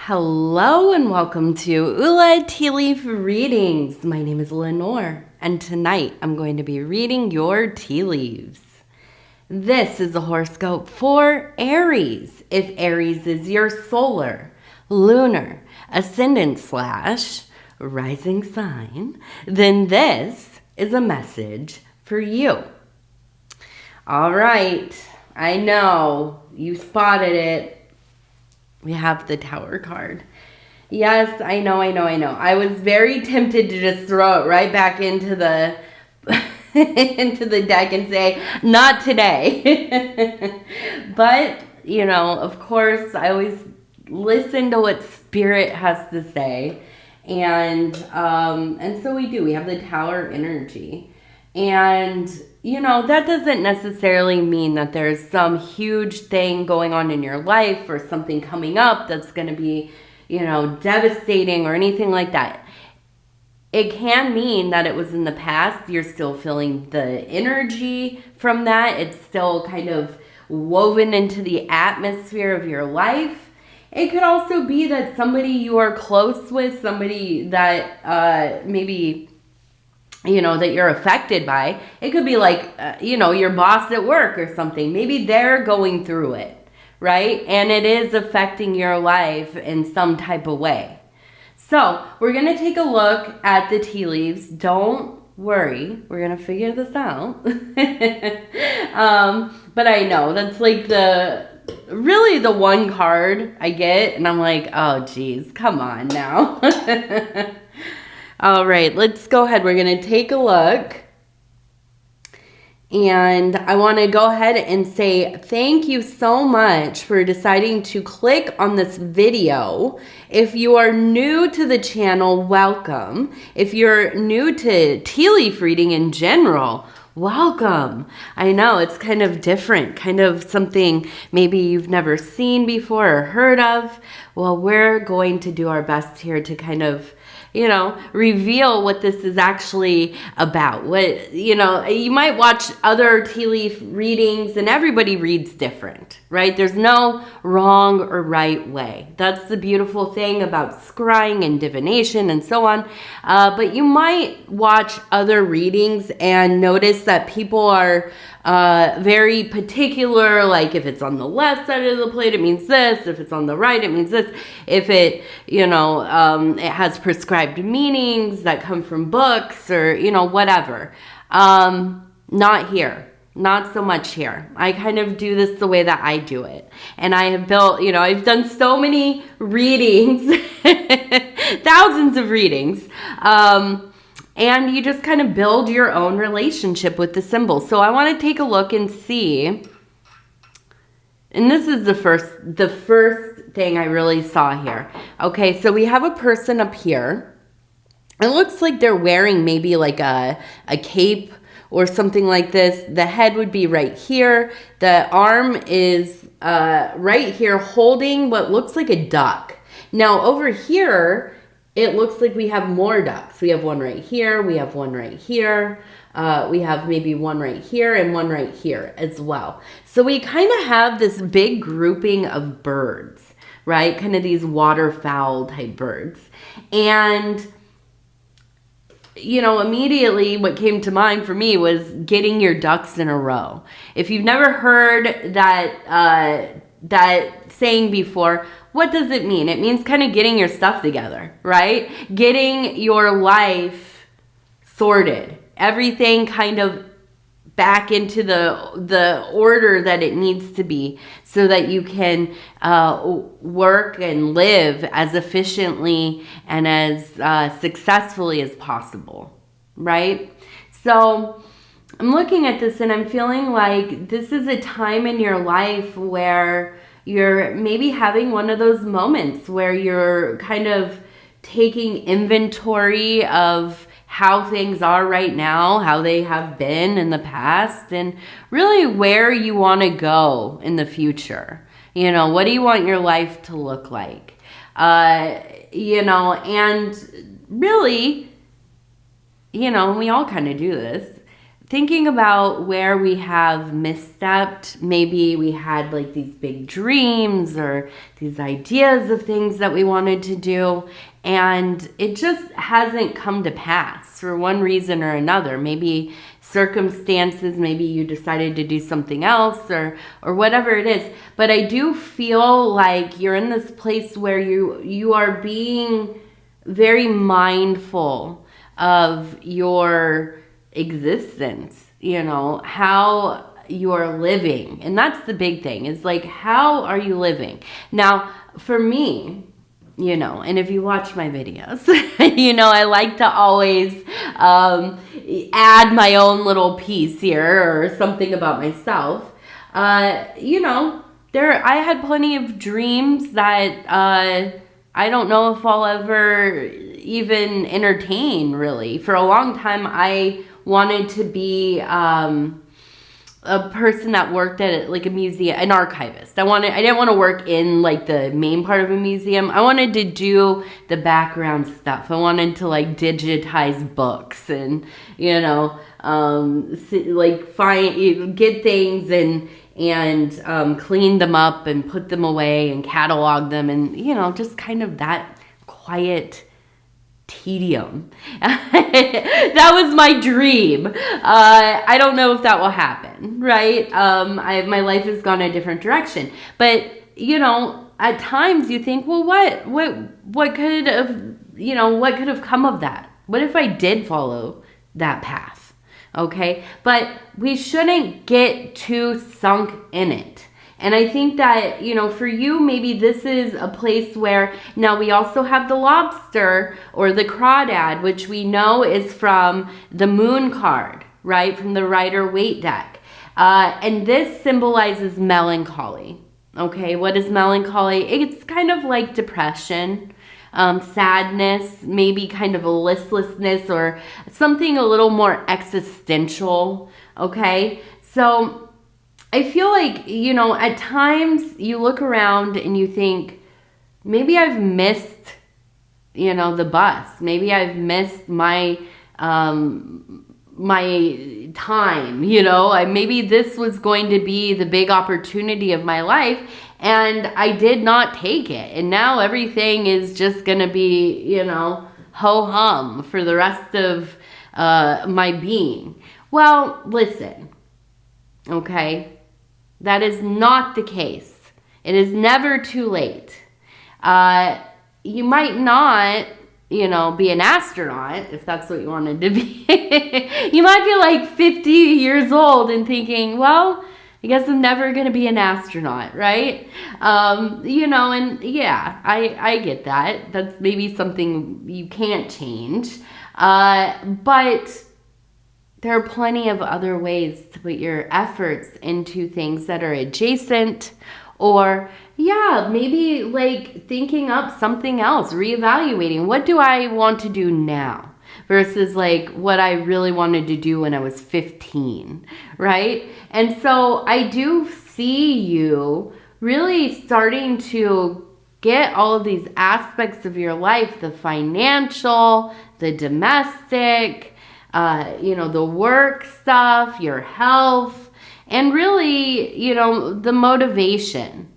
Hello and welcome to Ula Tea Leaf Readings. My name is Lenor, and tonight I'm going to be reading your tea leaves. This is a horoscope for Aries. If Aries is your solar, lunar, ascendant / rising sign, then this is a message for you. All right, I know you spotted it. We have the Tower card. Yes, I know. I was very tempted to just throw it right back into the into the deck and say, not today. But, of course, I always listen to what Spirit has to say. And so we do. We have the Tower energy. And, that doesn't necessarily mean that there's some huge thing going on in your life or something coming up that's going to be, devastating or anything like that. It can mean that it was in the past. You're still feeling the energy from that. It's still kind of woven into the atmosphere of your life. It could also be that somebody you are close with, somebody that maybe that you're affected by. It could be like, your boss at work or something. Maybe they're going through it, right? And it is affecting your life in some type of way. So we're going to take a look at the tea leaves. Don't worry. We're going to figure this out. But I know that's like really the one card I get. And I'm like, oh, geez, come on now. All right, let's go ahead. We're going to take a look. And I want to go ahead and say thank you so much for deciding to click on this video. If you are new to the channel, welcome. If you're new to tea leaf reading in general, welcome. I know it's kind of different, kind of something maybe you've never seen before or heard of. Well, we're going to do our best here to kind of reveal what this is actually about. You might watch other tea leaf readings and everybody reads different, right? There's no wrong or right way. That's the beautiful thing about scrying and divination and so on. But you might watch other readings and notice that people are very particular, like if it's on the left side of the plate, it means this. If it's on the right, it means this. If it, it has prescribed meanings that come from books or, whatever. Not here. Not so much here. I kind of do this the way that I do it. And I have built, I've done so many readings, thousands of readings. And you just kind of build your own relationship with the symbols. So I want to take a look and see. And this is the first thing I really saw here. Okay, so we have a person up here. It looks like they're wearing maybe like a cape or something like this. The head would be right here. The arm is right here holding what looks like a duck. Now over here, it looks like we have more ducks. We have one right here. We have one right here. We have maybe one right here and one right here as well. So we kind of have this big grouping of birds, right? Kind of these waterfowl type birds. And, immediately what came to mind for me was getting your ducks in a row. If you've never heard that saying before, what does it mean? It means kind of getting your stuff together, right? Getting your life sorted. Everything kind of back into the order that it needs to be so that you can work and live as efficiently and as successfully as possible, right? So I'm looking at this and I'm feeling like this is a time in your life where you're maybe having one of those moments where you're kind of taking inventory of how things are right now, how they have been in the past, and really where you want to go in the future. What do you want your life to look like? And really, we all kind of do this. thinking about where we have misstepped. Maybe we had like these big dreams or these ideas of things that we wanted to do, and it just hasn't come to pass for one reason or another. Maybe circumstances, maybe you decided to do something else or whatever it is. But I do feel like you're in this place where you are being very mindful of your existence, you know, how you're living. And that's the big thing, is like, how are you living? Now, for me, you know, and if you watch my videos, you know, I like to always add my own little piece here or something about myself. You know, I had plenty of dreams that I don't know if I'll ever even entertain, really. For a long time, I wanted to be a person that worked at like a museum, an archivist. I didn't want to work in like the main part of a museum. I wanted to do the background stuff. I wanted to like digitize books and, you know, like get things and clean them up and put them away and catalog them, and, you know, just kind of that quiet tedium. That was my dream. I don't know if that will happen, right? My life has gone a different direction, but, you know, at times you think, well, what could have, you know, what could have come of that? What if I did follow that path? Okay, but we shouldn't get too sunk in it. And I think that, you know, for you, maybe this is a place where, now we also have the lobster or the crawdad, which we know is from the moon card, right? From the Rider-Waite deck. And this symbolizes melancholy. Okay, what is melancholy? It's kind of like depression, sadness, maybe kind of a listlessness or something a little more existential. Okay, so I feel like, you know, at times you look around and you think, maybe I've missed, you know, the bus. Maybe I've missed my my time, you know. Maybe this was going to be the big opportunity of my life and I did not take it. And now everything is just going to be, you know, ho-hum for the rest of my being. Well, listen, okay? That is not the case. It is never too late. You might not, you know, be an astronaut if that's what you wanted to be. You might be like 50 years old and thinking, well, I guess I'm never going to be an astronaut, right? You know, and yeah, I get that. That's maybe something you can't change. But there are plenty of other ways to put your efforts into things that are adjacent, or yeah, maybe like thinking up something else, reevaluating. What do I want to do now versus like what I really wanted to do when I was 15, right? And so I do see you really starting to get all of these aspects of your life, the financial, the domestic, you know, the work stuff, your health, and really, you know, the motivation.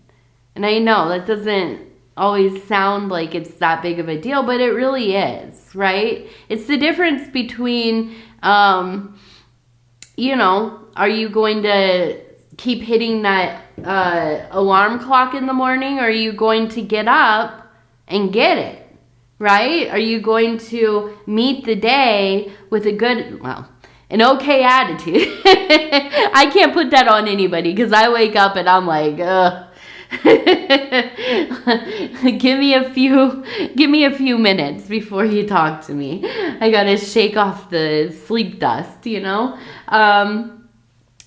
And I know that doesn't always sound like it's that big of a deal, but it really is, right? It's the difference between, you know, are you going to keep hitting that alarm clock in the morning, or are you going to get up and get it? Right? Are you going to meet the day with an okay attitude? I can't put that on anybody because I wake up and I'm like, give me a few minutes before you talk to me. I gotta shake off the sleep dust, you know?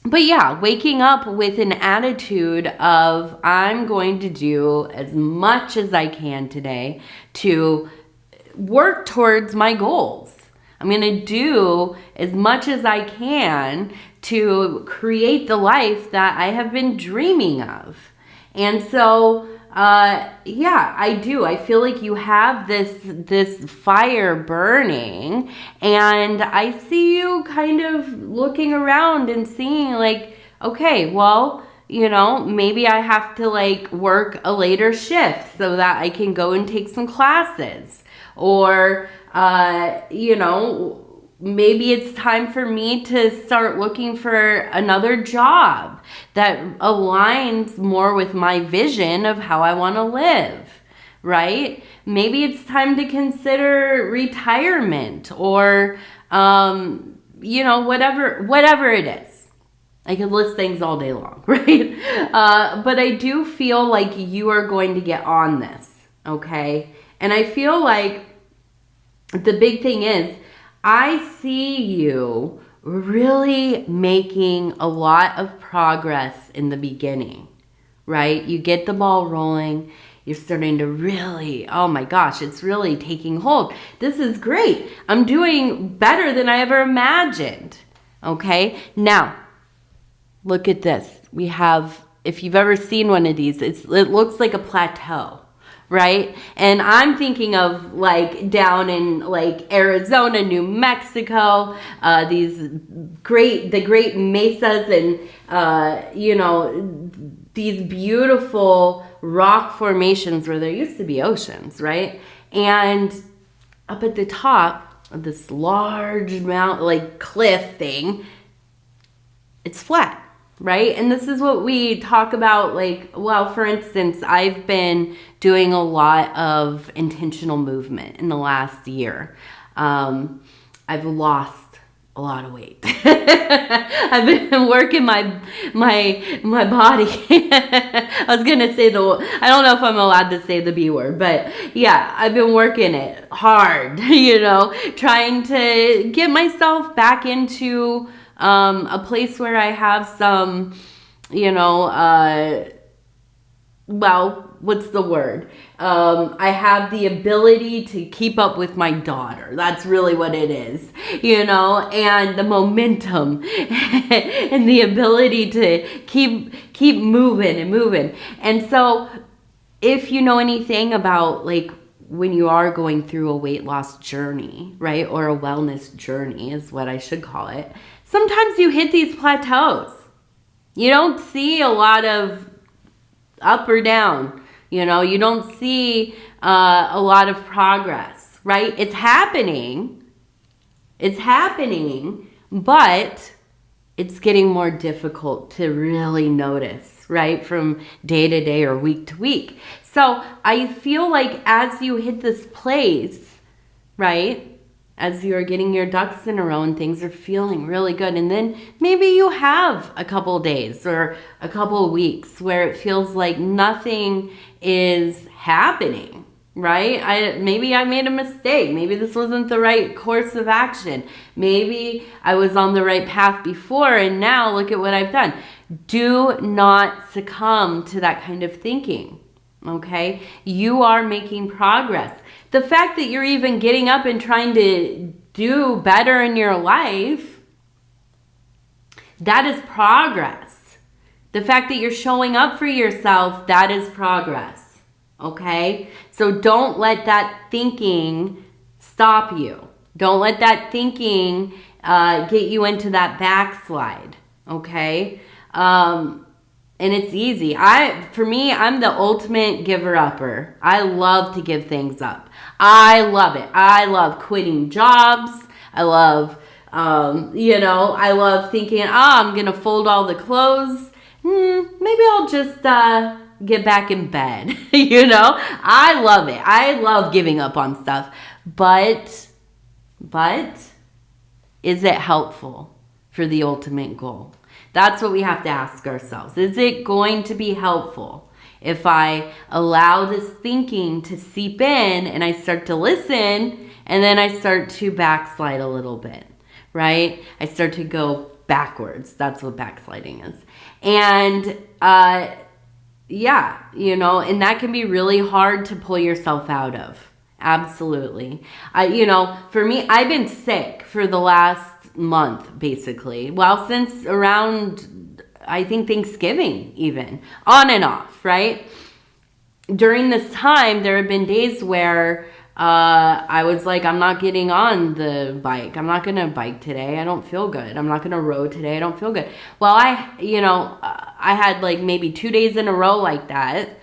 But yeah, waking up with an attitude of, I'm going to do as much as I can today to work towards my goals. I'm going to do as much as I can to create the life that I have been dreaming of. And so yeah, I do. I feel like you have this fire burning, and I see you kind of looking around and seeing like, okay, well, maybe I have to like work a later shift so that I can go and take some classes. Or, maybe it's time for me to start looking for another job that aligns more with my vision of how I want to live, right? Maybe it's time to consider retirement or, whatever it is. I could list things all day long, right? But I do feel like you are going to get on this, okay? And I feel like the big thing is, I see you really making a lot of progress in the beginning, right? You get the ball rolling. You're starting to really, oh my gosh, it's really taking hold. This is great. I'm doing better than I ever imagined, okay? Now, look at this. We have, if you've ever seen one of these, it looks like a plateau, right? And I'm thinking of like down in like Arizona, New Mexico, the great mesas and, these beautiful rock formations where there used to be oceans, right? And up at the top of this large mountain, like cliff thing, it's flat. Right? And this is what we talk about, like, well, for instance, I've been doing a lot of intentional movement in the last year. I've lost a lot of weight. I've been working my body. I was going to say I don't know if I'm allowed to say the B word, but yeah, I've been working it hard, trying to get myself back into a place where I have some, what's the word? I have the ability to keep up with my daughter. That's really what it is, and the momentum and the ability to keep moving and moving. And so if you know anything about like when you are going through a weight loss journey, right? Or a wellness journey is what I should call it. Sometimes you hit these plateaus. You don't see a lot of up or down. You don't see a lot of progress, right? It's happening. But it's getting more difficult to really notice, right? From day to day or week to week. So I feel like as you hit this place, right? As you're getting your ducks in a row and things are feeling really good. And then maybe you have a couple days or a couple weeks where it feels like nothing is happening, right? Maybe I made a mistake. Maybe this wasn't the right course of action. Maybe I was on the right path before and now look at what I've done. Do not succumb to that kind of thinking, okay? You are making progress. The fact that you're even getting up and trying to do better in your life, that is progress. The fact that you're showing up for yourself, that is progress. Okay? So don't let that thinking stop you. Don't let that thinking get you into that backslide. Okay? And it's easy. For me, I'm the ultimate giver-upper. I love to give things up. I love it. I love quitting jobs. I love, I love thinking, I'm going to fold all the clothes. Maybe I'll just get back in bed. I love it. I love giving up on stuff. But is it helpful for the ultimate goal? That's what we have to ask ourselves. Is it going to be helpful if I allow this thinking to seep in and I start to listen and then I start to backslide a little bit, right? I start to go backwards. That's what backsliding is. And and that can be really hard to pull yourself out of. Absolutely. For me, I've been sick for the last month, basically. Well, since around, I think, Thanksgiving even. On and off, right? during this time, there have been days where I was like, I'm not getting on the bike. I'm not going to bike today. I don't feel good. I'm not going to row today. I don't feel good. Well, I had like maybe 2 days in a row like that.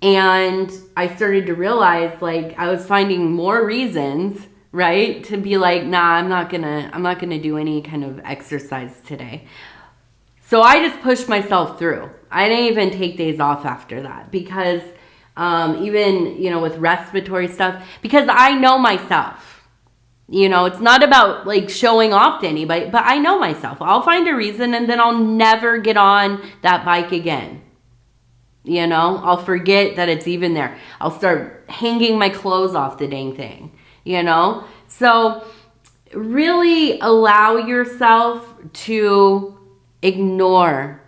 And I started to realize like I was finding more reasons, right, to be like, nah, I'm not gonna do any kind of exercise today. So I just pushed myself through. I didn't even take days off after that because even, with respiratory stuff, because I know myself. It's not about like showing off to anybody, but I know myself. I'll find a reason and then I'll never get on that bike again. I'll forget that it's even there. I'll start hanging my clothes off the dang thing, So really allow yourself to ignore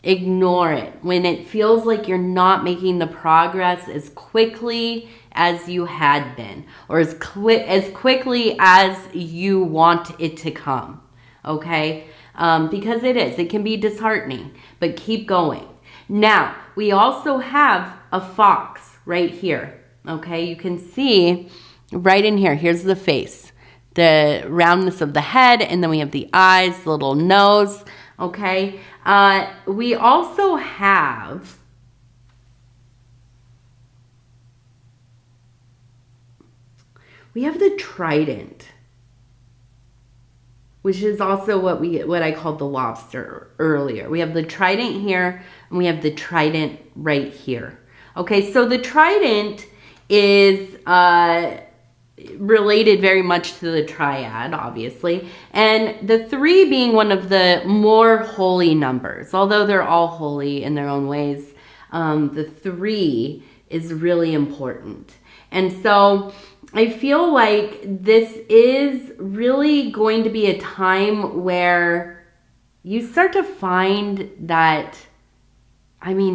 it when it feels like you're not making the progress as quickly as you had been, or as quickly as you want it to come, okay? Because it can be disheartening, but keep going. Now, we also have a fox right here, okay? You can see right in here, here's the face, the roundness of the head, and then we have the eyes, little nose, okay? We also have the trident, which is also what I called the lobster earlier. We have the trident here, and we have the trident right here. Okay, so the trident is related very much to the triad, obviously, and the 3 being one of the more holy numbers. Although they're all holy in their own ways, the 3 is really important. And so I feel like this is really going to be a time where you start to find that,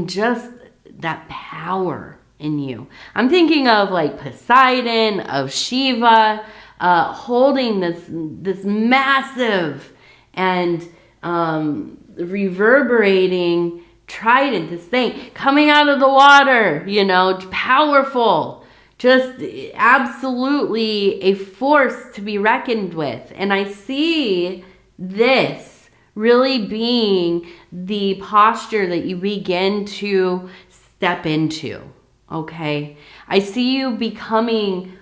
just that power in you. I'm thinking of like Poseidon, of Shiva, holding this massive and reverberating trident, this thing coming out of the water, powerful. Just absolutely a force to be reckoned with. And I see this really being the posture that you begin to step into, okay? I see you becoming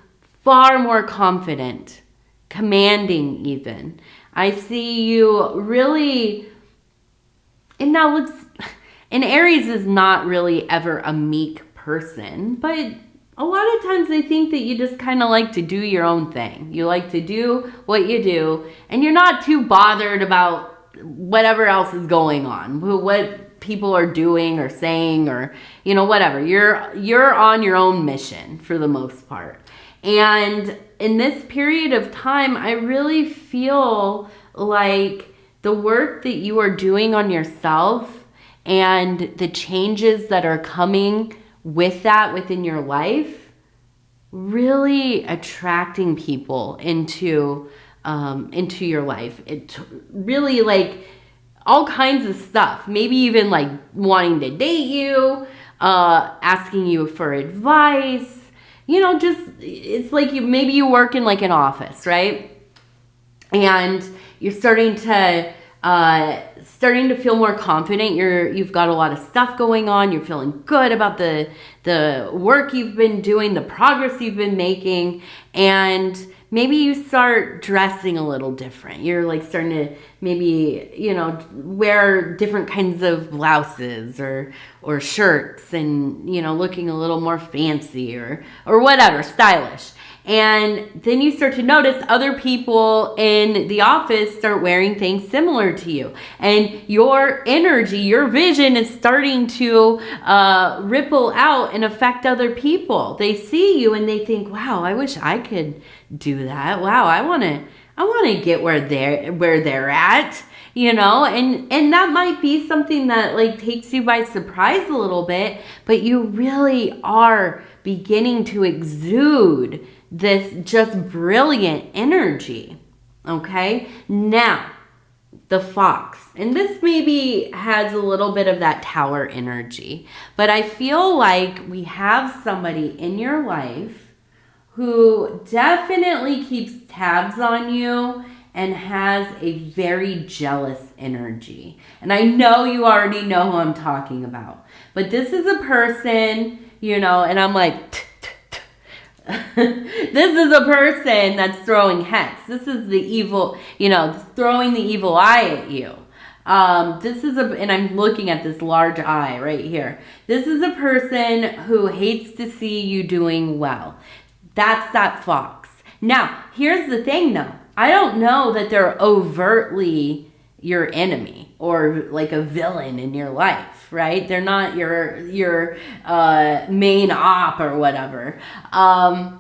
far more confident, commanding even. I see you really, and Aries is not really ever a meek person, but a lot of times I think that you just kind of like to do your own thing. You like to do what you do, and you're not too bothered about whatever else is going on, what people are doing or saying, or whatever. You're on your own mission for the most part. And in this period of time, I really feel like the work that you are doing on yourself and the changes that are coming with that within your life, really attracting people into your life. It really like all kinds of stuff, maybe even like wanting to date you, asking you for advice, just, it's like maybe you work in like an office, right? And you're starting to feel more confident. You've got a lot of stuff going on. You're feeling good about the work you've been doing, the progress you've been making, and maybe you start dressing a little different. You're like starting to maybe, wear different kinds of blouses or shirts, and, looking a little more fancy or whatever, stylish. And then you start to notice other people in the office start wearing things similar to you. And your energy, your vision is starting to ripple out and affect other people. They see you and they think, wow, I wish I could do that. Wow, I want to get where they're at. And that might be something that like takes you by surprise a little bit, but you really are beginning to exude this just brilliant energy. Okay? Now, the fox. And this maybe has a little bit of that tower energy. But I feel like we have somebody in your life who definitely keeps tabs on you and has a very jealous energy. And I know you already know who I'm talking about. But this is a person, you know, and I'm like, this is a person that's throwing hex. This is the evil, you know, throwing the evil eye at you. And I'm looking at this large eye right here. This is a person who hates to see you doing well. That's that fox. Now, here's the thing though. I don't know that they're overtly your enemy or like a villain in your life, right? They're not your main op or whatever. I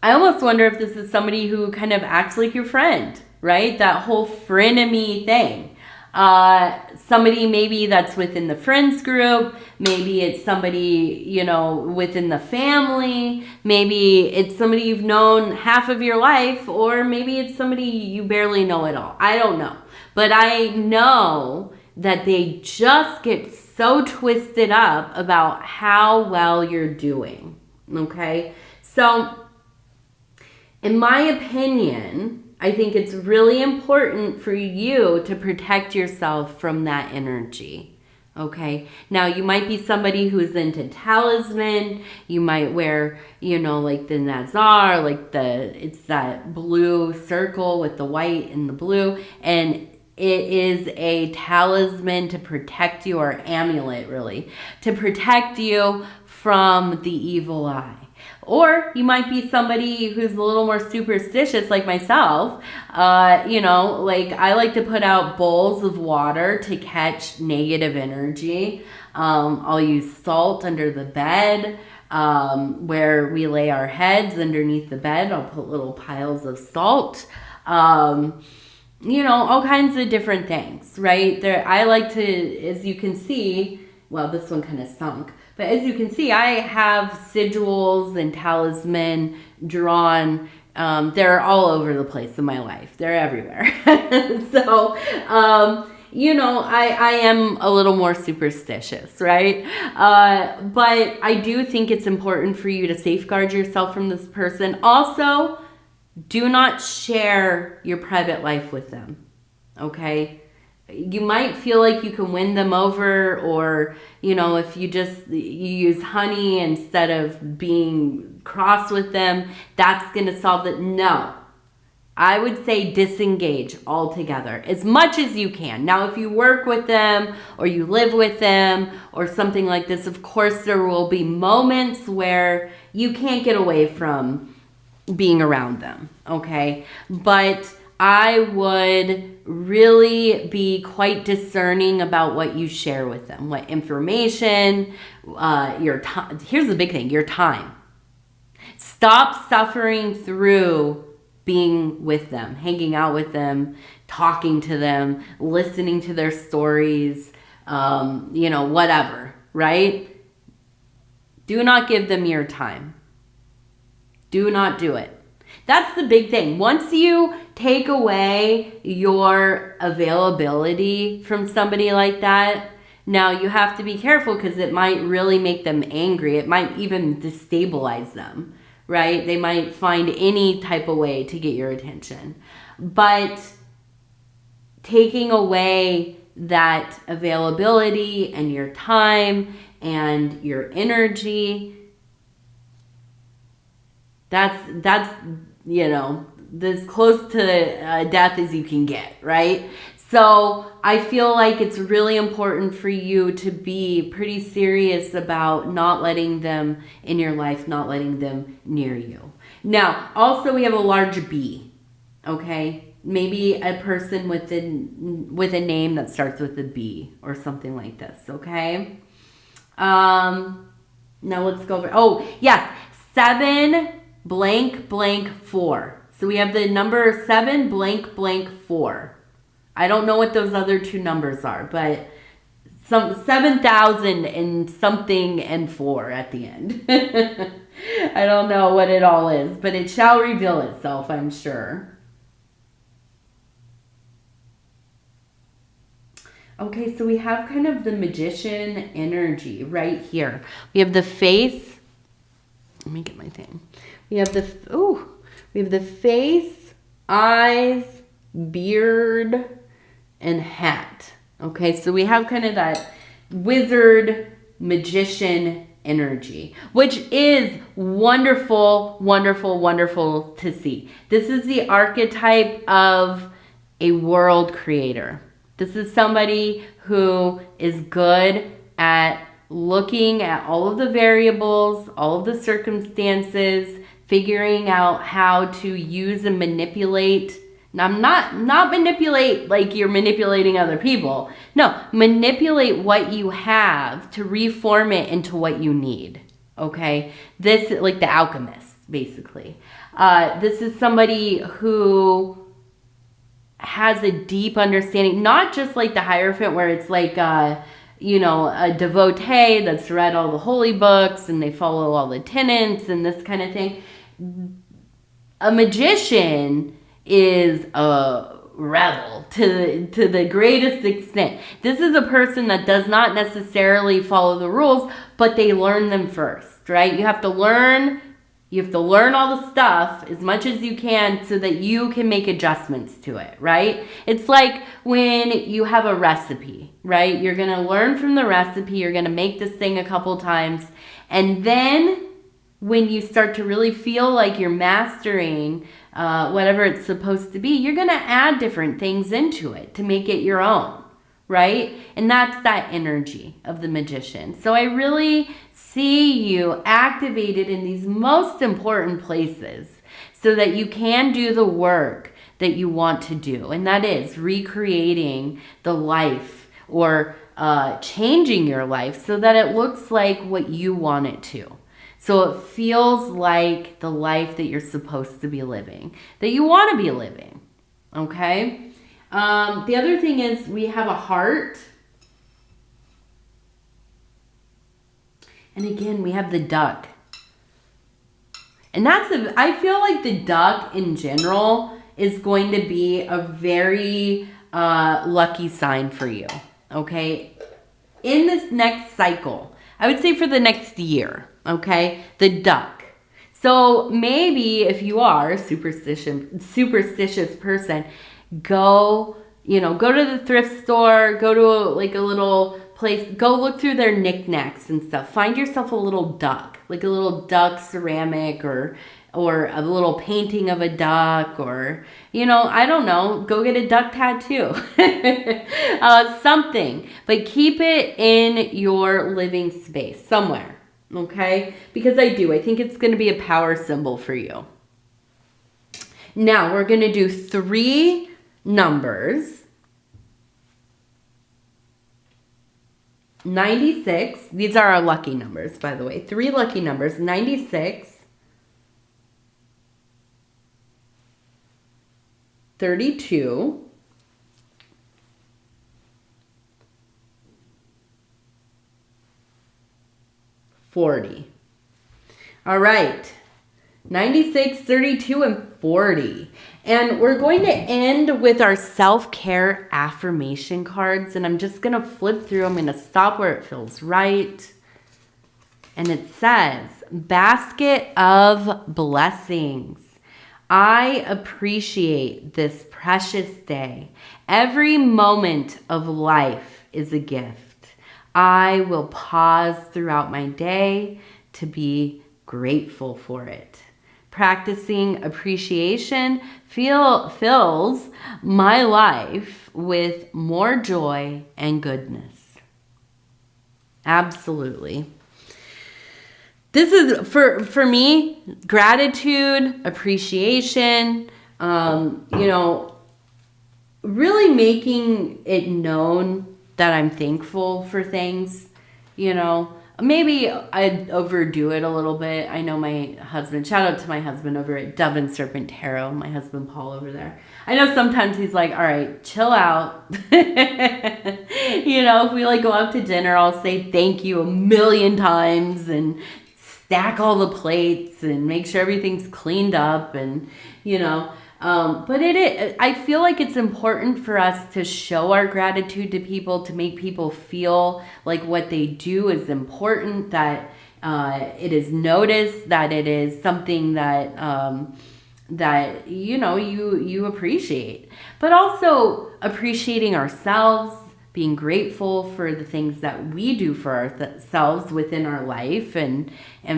almost wonder if this is somebody who kind of acts like your friend, right? That whole frenemy thing. Somebody maybe that's within the friends group. Maybe it's somebody, you know, within the family. Maybe it's somebody you've known half of your life, or maybe it's somebody you barely know at all. I don't know. But I know that they just get so twisted up about how well you're doing. Okay? So, in my opinion, I think it's really important for you to protect yourself from that energy. Okay. Now, you might be somebody who's into talisman. You might wear, you know, like the Nazar, like it's that blue circle with the white and the blue. And it is a talisman to protect you, or amulet really, to protect you from the evil eye. Or you might be somebody who's a little more superstitious like myself. You know, like I like to put out bowls of water to catch negative energy. I'll use salt under the bed. Where we lay our heads underneath the bed, I'll put little piles of salt. You know, all kinds of different things, right? I like to, as you can see, well, this one kind of sunk. But as you can see, I have sigils and talisman drawn. They're all over the place in my life. They're everywhere. So, you know, I am a little more superstitious, right? But I do think it's important for you to safeguard yourself from this person. Also, do not share your private life with them, okay? You might feel like you can win them over, or, you know, if you use honey instead of being cross with them, that's going to solve it. No. I would say disengage altogether as much as you can. Now, if you work with them or you live with them or something like this, of course, there will be moments where you can't get away from being around them, okay? But I would really be quite discerning about what you share with them, what information, your time. Here's the big thing, your time. Stop suffering through being with them, hanging out with them, talking to them, listening to their stories, you know, whatever, right? Do not give them your time. Do not do it. That's the big thing. Once you take away your availability from somebody like that, now you have to be careful because it might really make them angry. It might even destabilize them, right? They might find any type of way to get your attention. But taking away that availability and your time and your energy, that's you know, as close to death as you can get, right? So I feel like it's really important for you to be pretty serious about not letting them in your life, not letting them near you. Now, also we have a large B, okay? Maybe a person with a name that starts with a B or something like this, okay? Now let's go over, oh, yes, 7 blank blank 4. So we have the number 7 blank blank 4. I don't know what those other two numbers are, but some 7,000 and something and 4 at the end. I don't know what it all is, but it shall reveal itself, I'm sure. Okay, so we have kind of the magician energy right here. We have the face. Let me get my thing. We have the face, eyes, beard, and hat. Okay, so we have kind of that wizard, magician energy, which is wonderful, wonderful, wonderful to see. This is the archetype of a world creator. This is somebody who is good at looking at all of the variables, all of the circumstances, figuring out how to use and manipulate. Now, not manipulate like you're manipulating other people. No, manipulate what you have to reform it into what you need. Okay? This, like the alchemist, basically. This is somebody who has a deep understanding, not just like the Hierophant where it's like, a devotee that's read all the holy books and they follow all the tenets and this kind of thing. A magician is a rebel to the greatest extent. This is a person that does not necessarily follow the rules, but they learn them first, right? You have to learn all the stuff as much as you can so that you can make adjustments to it, right? It's like when you have a recipe, right? You're going to learn from the recipe. You're going to make this thing a couple times. And then when you start to really feel like you're mastering whatever it's supposed to be, you're going to add different things into it to make it your own, right? And that's that energy of the magician. So I really see you activated in these most important places so that you can do the work that you want to do. And that is recreating the life or changing your life so that it looks like what you want it to. So it feels like the life that you're supposed to be living, that you want to be living. Okay? The other thing is we have a heart. And again, we have the duck. And I feel like the duck in general is going to be a very lucky sign for you. Okay? In this next cycle, I would say for the next year, okay? The duck. So maybe if you are a superstitious person, go to the thrift store, go to a little place, go look through their knickknacks and stuff. Find yourself a little duck, like a little duck ceramic or a little painting of a duck or, I don't know, go get a duck tattoo. Something. But keep it in your living space somewhere, okay? Because I think it's going to be a power symbol for you. Now, we're going to do 3 numbers. 96. These are our lucky numbers, by the way. 3 lucky numbers. 96. 32. 40. All right. 96, 32, and 40. And we're going to end with our self-care affirmation cards. And I'm just going to flip through. I'm going to stop where it feels right. And it says, basket of blessings. I appreciate this precious day. Every moment of life is a gift. I will pause throughout my day to be grateful for it. Practicing appreciation fills my life with more joy and goodness. Absolutely. This is, for me, gratitude, appreciation, really making it known that I'm thankful for things, Maybe I'd overdo it a little bit. I know my husband, shout out to my husband over at Dove and Serpent Tarot, my husband Paul over there. I know sometimes he's like, all right, chill out. If we go out to dinner, I'll say thank you 1,000,000 times and stack all the plates and make sure everything's cleaned up and, But I feel like it's important for us to show our gratitude to people, to make people feel like what they do is important, that it is noticed, that it is something that that you appreciate. But also appreciating ourselves, being grateful for the things that we do for ourselves within our life, and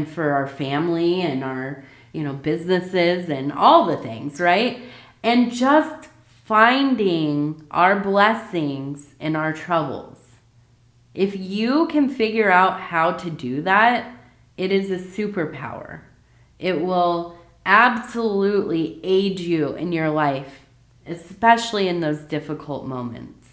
for our family and our businesses and all the things, right? And just finding our blessings in our troubles. If you can figure out how to do that, it is a superpower. It will absolutely aid you in your life, especially in those difficult moments,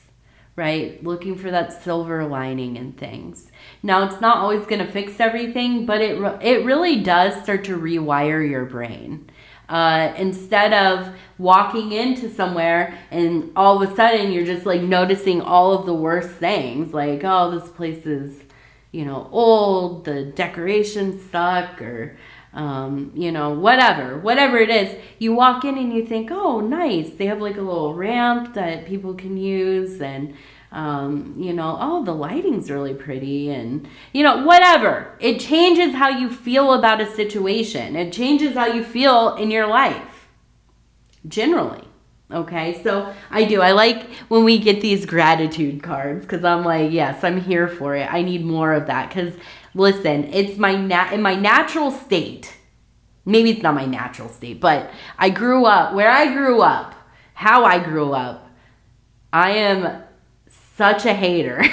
right? Looking for that silver lining in things. Now, it's not always going to fix everything, but it really does start to rewire your brain. Instead of walking into somewhere and all of a sudden you're just like noticing all of the worst things, like, oh, this place is, old, the decorations suck, or whatever it is. You walk in and you think, oh, nice. They have like a little ramp that people can use, and, oh, the lighting's really pretty, and, whatever. It changes how you feel about a situation. It changes how you feel in your life, generally. Okay, so I like when we get these gratitude cards, because I'm like, yes, I'm here for it. I need more of that, because listen, it's in my natural state. Maybe it's not my natural state, but how I grew up, I am such a hater.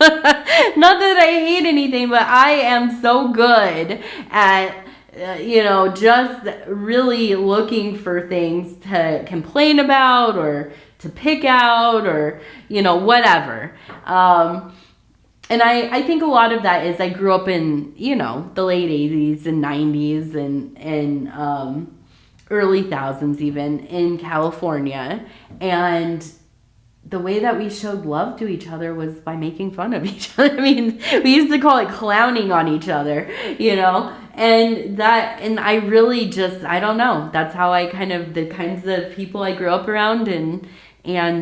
Not that I hate anything, but I am so good at just really looking for things to complain about, or to pick out, or, whatever. And I think a lot of that is I grew up in, the late 80s and 90s and early thousands even in California. And the way that we showed love to each other was by making fun of each other. I mean, we used to call it clowning on each other, and I really just, I don't know. That's how the kinds of people I grew up around, and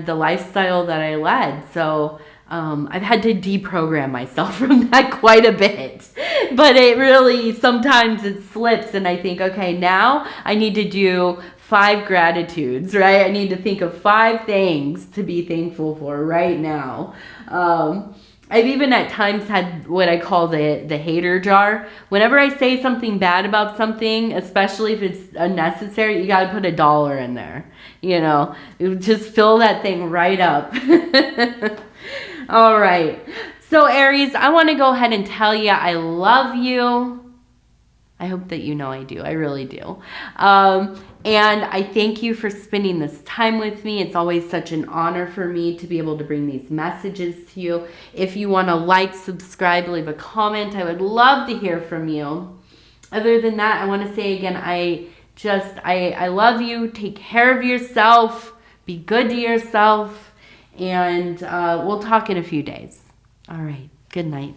the lifestyle that I led. So I've had to deprogram myself from that quite a bit, but it really, sometimes it slips, and I think, okay, now I need to do 5 gratitudes, right? I need to think of 5 things to be thankful for right now. I've even at times had what I call the hater jar. Whenever I say something bad about something, especially if it's unnecessary, you got to put $1 in there. Just fill that thing right up. All right. So Aries, I want to go ahead and tell you I love you. I hope that I do. I really do. And I thank you for spending this time with me. It's always such an honor for me to be able to bring these messages to you. If you want to like, subscribe, leave a comment, I would love to hear from you. Other than that, I want to say again, I love you. Take care of yourself. Be good to yourself. And we'll talk in a few days. All right. Good night.